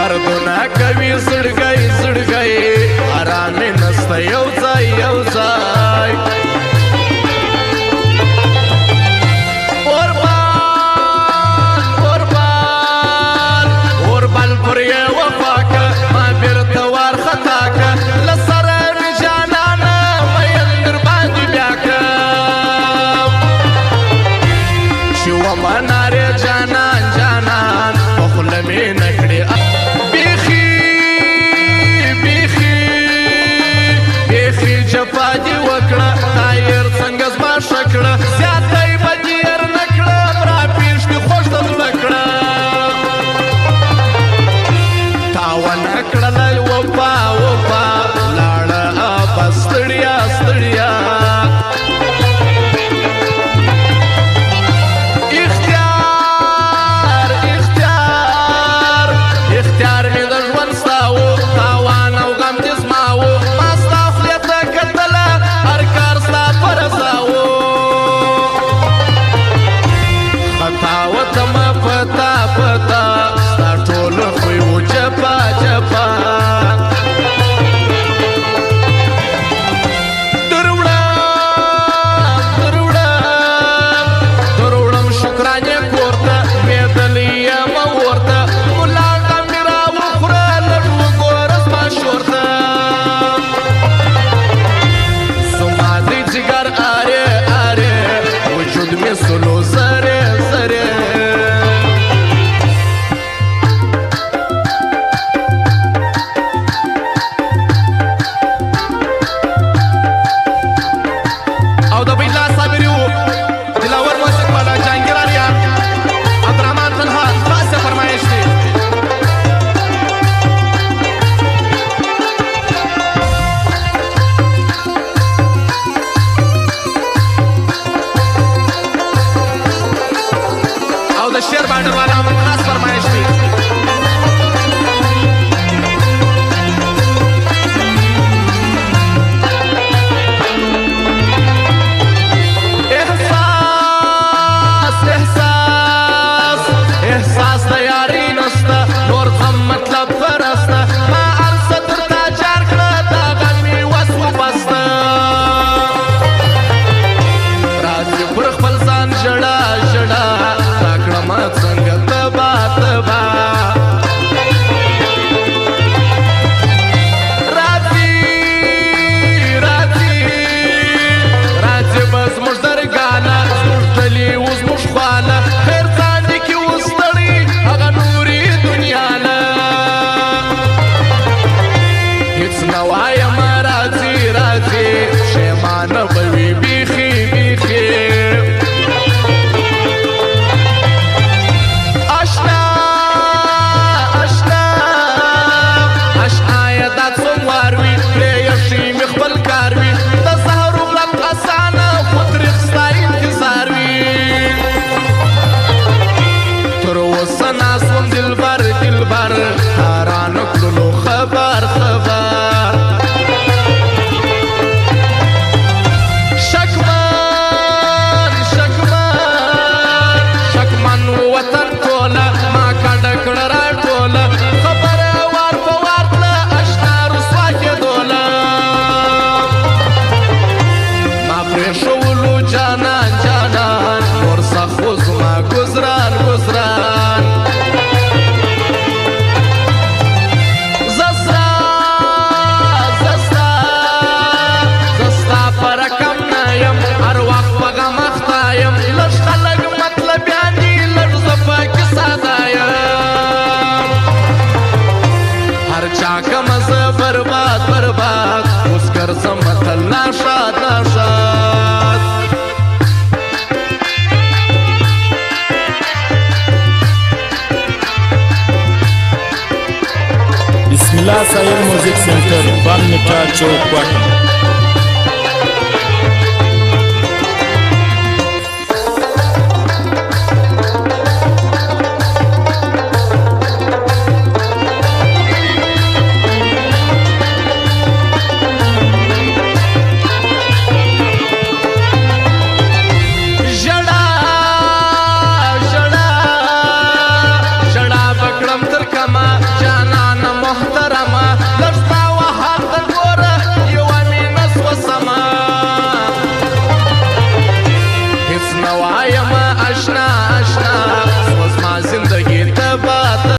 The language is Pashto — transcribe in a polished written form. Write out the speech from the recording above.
دردونه کوي زړګی زړګی ارامي نسته یو ځای یو ځای اوربال پر یوه خوا که ما بیرته وارخطا که له سره مې جانانه میین در باندې بیا کړم چې ومه نارې جانان جانان په خوله مې نه کړې بیخي جفا دې وکړه تایر څنګه زما ښه کړه زیاتی به دې هېر نه کړم راپېښ دې خوښ د زړه کړم تاونه کړله وفا وفا لاړه په ستړیا ستړیا اختیار مې د ژوند ستا و تاوان او غم دې زما و ما ستا خولې ته کتله هر کار ستا په رضا و خطا وتمه پتا پتا ستا ټوله خوی و جفا جفا دروړم شکرانې کور ته لوېدلی یمه ورته سلو زره زره او د بیت الله صابری و دلاور موسیق والا جهانگیر علیا عبدالرحمن طلحه خاصه فرمایش دی شیر بانډر والا هم خاص فرمایش دی احساس د یاري نسته نور غم مطلب فرسته ما ارسه درته جار کړه دا غم مې وس وبسته راځي پر خپل ځان ژړه ژړه ما څنګه تبا تبا راځي به زموږ درګانه زموږ ډلې و زموږ خواله خیر ځانې کې اوس ستړي هغه نورې دنیا نه هېڅ نه وایم راځي راځي پښېمانه به وي بیخي بیخي برباد برباد اوس ګرځم تل ناشاد ناشاد بسم الله سایر موزیک سنټر بام میټا چوک کوټه